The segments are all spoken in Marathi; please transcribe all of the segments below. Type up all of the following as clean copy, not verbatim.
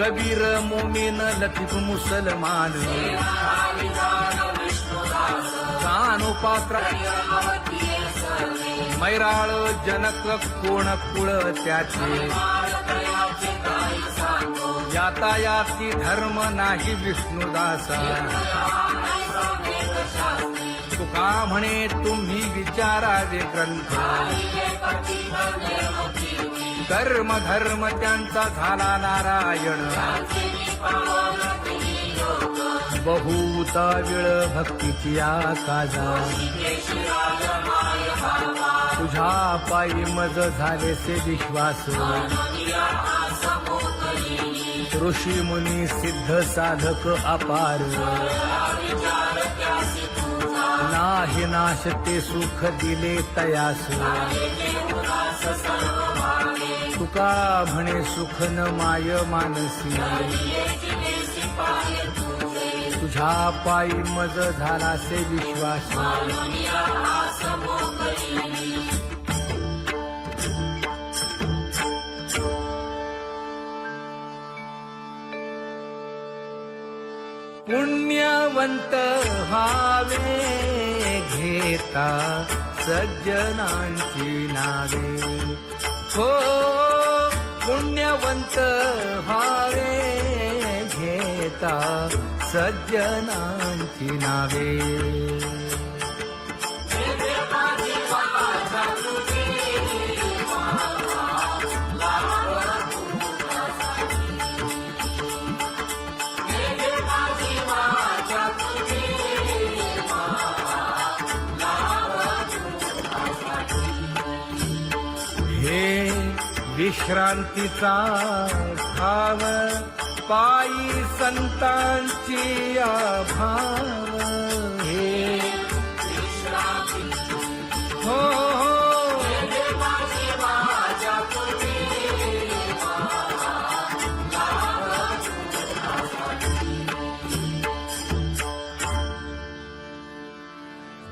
कबीर मोमीन लतीफ मुसलमान कानोपात्र मैराळ जनक कोण कुळ त्याचे यातायाती धर्म नाही विष्णुदासा तुका म्हणे तुम्ही विचारावे ग्रंथ कर्म धर्म त्यांचा झाला नारायण बहुता वेळ भक्तीची आकाजा तुझ्या पायी मज झालेसे विश्वास ऋषी मुनी सिद्ध साधक अपार नाही नाश ते सुख दिले तयास तुका म्हणे सुख न माय मानसी तुझ्या पायी मज झालासे विश्वास पुण्यवंत व्हावे घेता सज्जनांची नावे हो पुण्यवंत व्हावे घेता सज्जनांची नावे हे विश्रांतीचा भाव पायी संतांची अभाव हे हो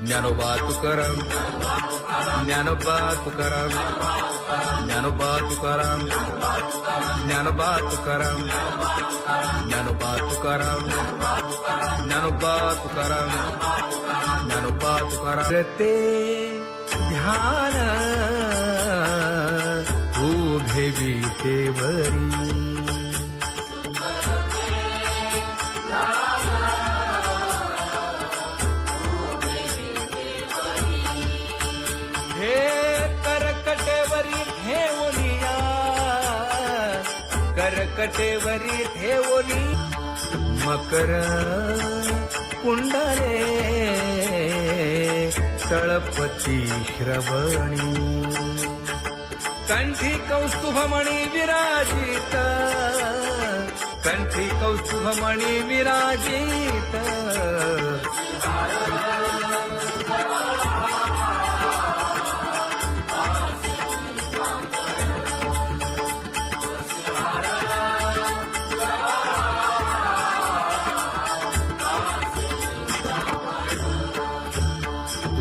ज्ञानोबा तुकाराम ज्ञानोबा तुकाराम ज्ञानोबा तुकाराम ज्ञानोबा तुकाराम ज्ञानोबा तुकाराम ज्ञानोबा तुकाराम ज्ञानोबा तुकाराम ते ध्यान उभे विटेवरी करकटेवरी ठेवली मकर कुंडले तळपती श्रवणी कंठी कौस्तुभमणी विराजित कंठी कौस्तुभमणी विराजित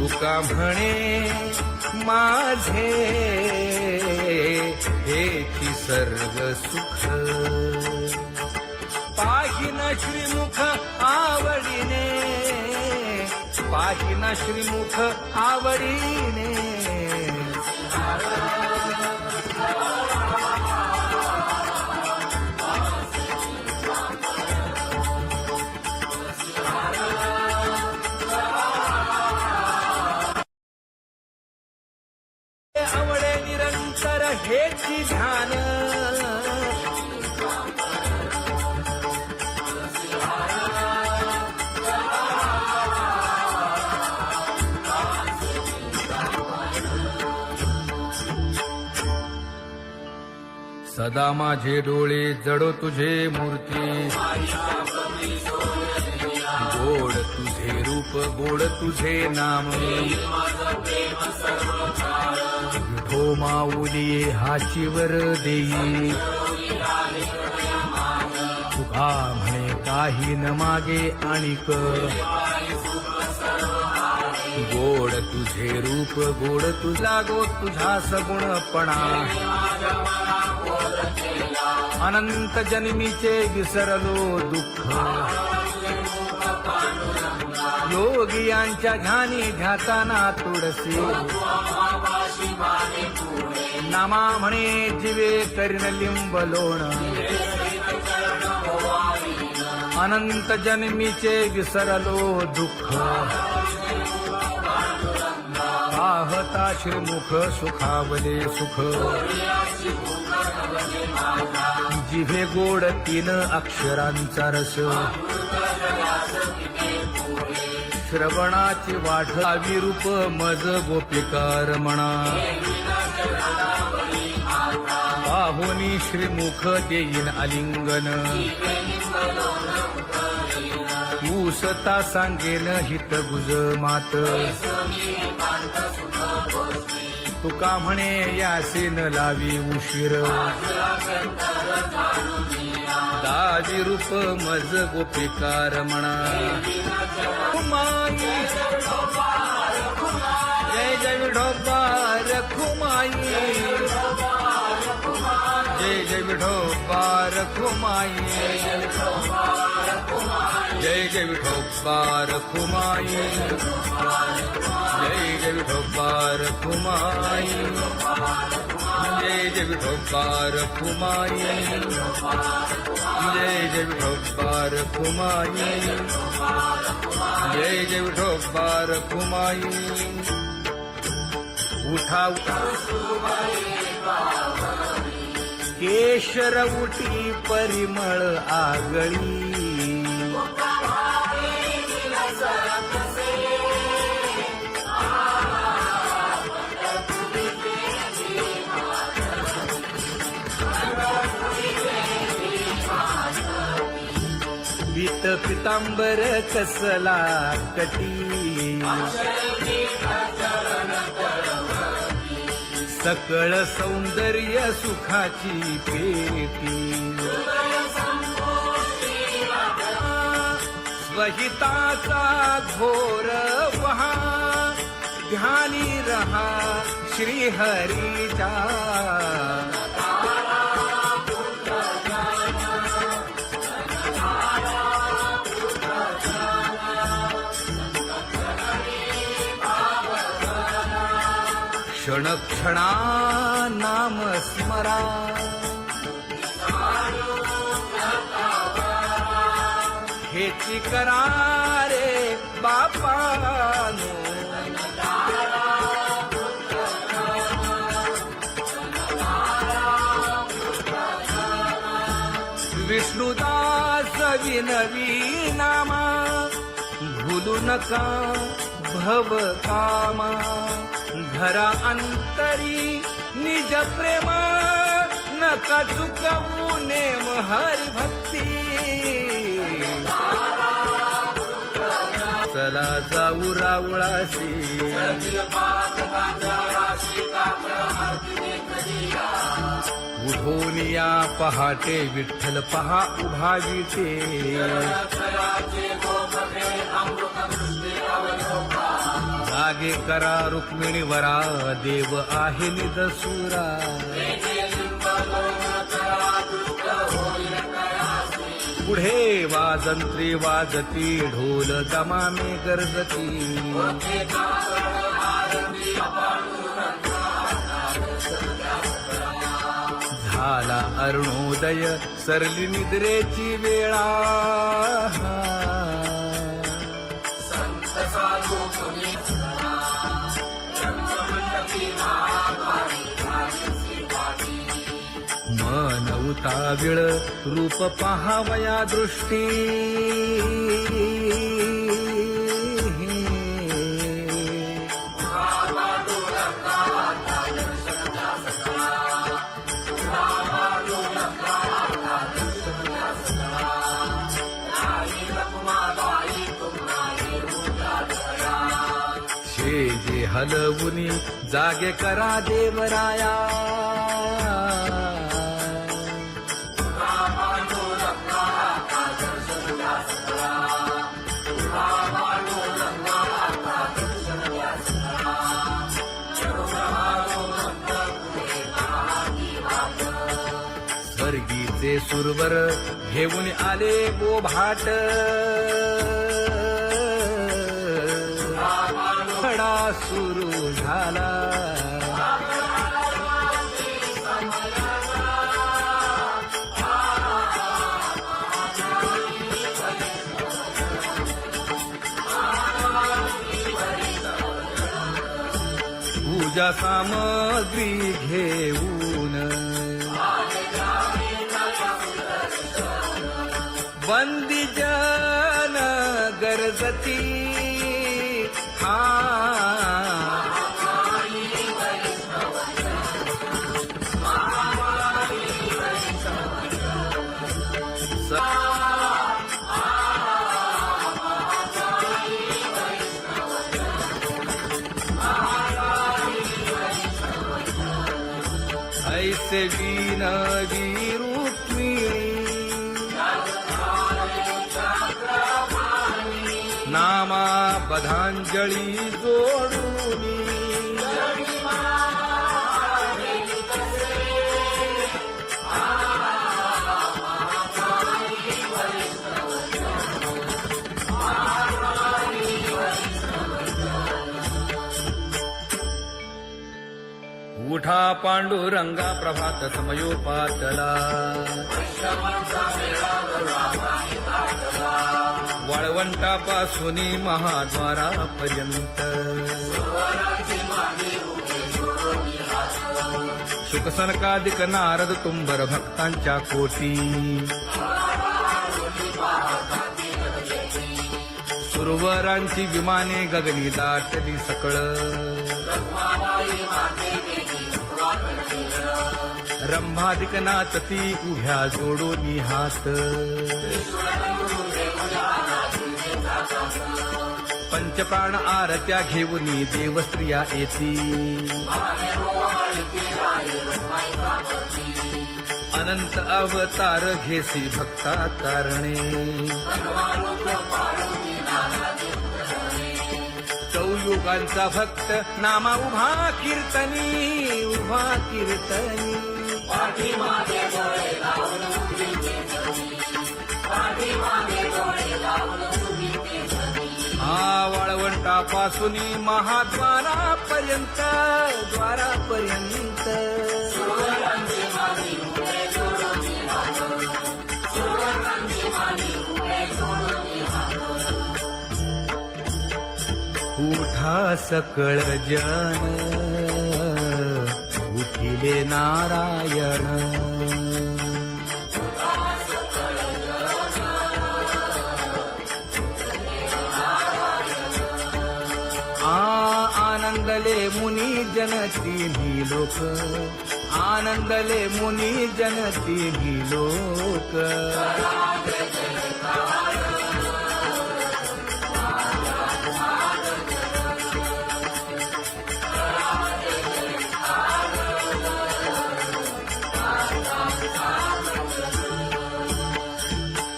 तुका म्हणे माझे हेची सर्व सुख पाहिन श्रीमुख आवडीने पाहिन श्रीमुख आवडीने आवडे निरंतर हेची ध्यान सदा माझे डोळे जडो तुझे मूर्ती गोड तुझे रूप गोड तुझे नाम विठो माऊली हाचीवर देई तुका म्हणे काही न मागे आणिक गोड तुझे रूप गोड तुझा गो तुझा सगुणपणा अनंत जन्मीचे विसरलो दुःख योगियांच्या ध्यानी ध्याताना तुळसी नामा म्हणे जीवे करीन लिंब लोण अनंत जन्मीचे विसरलो दुःख पाहता श्रीमुख सुखावले सुख जिभे गोड 3 अक्षरांचा रस श्रवणाची वाढ विरूप मज गोपिकार म्हणा पाहुनी श्रीमुख देईन आलिंगन ऊसता सांगेन हित गुज मात तुका म्हणे यासीन लावी उशीर दावी रूप मज गोपिकार म्हणा खुमाई जय जय विठोबार खुमाई जय जय विठोबार खुमाई जय जय विठोबार खुमाई जय जय विठोबार खुमाई जय जय विठोबार खुमाई जय जय विठोबार खुमाई जय जय विठोबार खुमाई उठा केशर उठी परिमळ आगळी पीत पितांबर कसला कटी सकळ सौंदर्य सुखाची पेटी स्वहिताचा घोर वहा ध्यानी रहा श्रीहरीचा क्षण क्षणा नाम स्मरा हेची करा रे बापानो विष्णुदास विनवी नामा भूलू नका भव कामा धरा अंतरी निज प्रेमा नका चुकवू नेम हरी भक्ती चला जाऊ रावळाशी उठोनिया पहाटे विठ्ठल पहा उभा विटे जागे करा रुक्मिणी वरा देव आहे निदसुरा पुढे वाजंत्री वाजती ढोल दमामे गरजती झाला अरुणोदय सरली निद्रेची वेळा मन उताविळ रूप पहावया दृष्टी जे हलवुनी जागे करा देवराया स्वर्गी भक्तीचे सुरवर घेऊन आले बोभाट खडा सुरू झाला पूजा सामग्री घेऊन बंदी जन गरजती ऐसे विनवी रुक्मिणी नामा बधांजळी जोडूनी उठा पांडुरंगा प्रभात समयोपातला वाळवंटापासून महाद्वारापर्यंत शुकसनकादिक नारद तुंबर भक्तांच्या कोटी सुरवरांची विमाने गगनी दाटली सकळ रंभादिक नाचती उभ्या जोडोनी हात पंचप्राण आरत्या घेऊनी देवस्त्रिया येती अनंत अवतार घेसी भक्ता तारणे चौयुगांचा भक्त नामा उभा कीर्तनी उभा कीर्तनी वाळवंटापासून महाद्वारापर्यंत द्वारापर्यंत उठा सकळ जन उठिले नारायण आनंदले मुनी जन तिन्ही लोक आनंदले मुनी जन तिन्ही लोक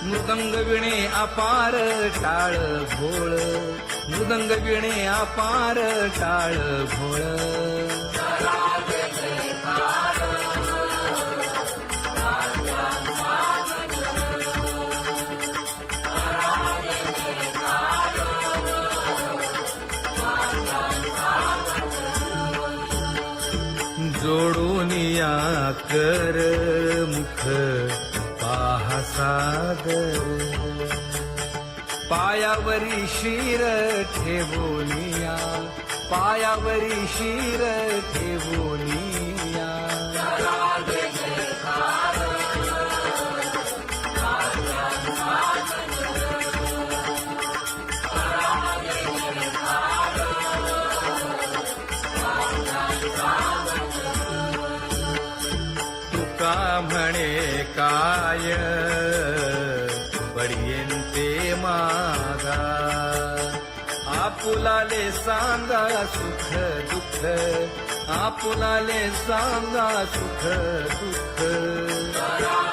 मृदंग विणे अपार टाळ भोळ मृदंग विणे अपार टाळ भोळ जोडूनिया कर मुख पाहा सागर पायावरी शिर ठेवोनिया पायावरी शिर ठेवोनिया तुका म्हणे काय बडियेंते मागा आपुलाले सांगा सुख दुःख आपुलाले सांगा सुख दुःख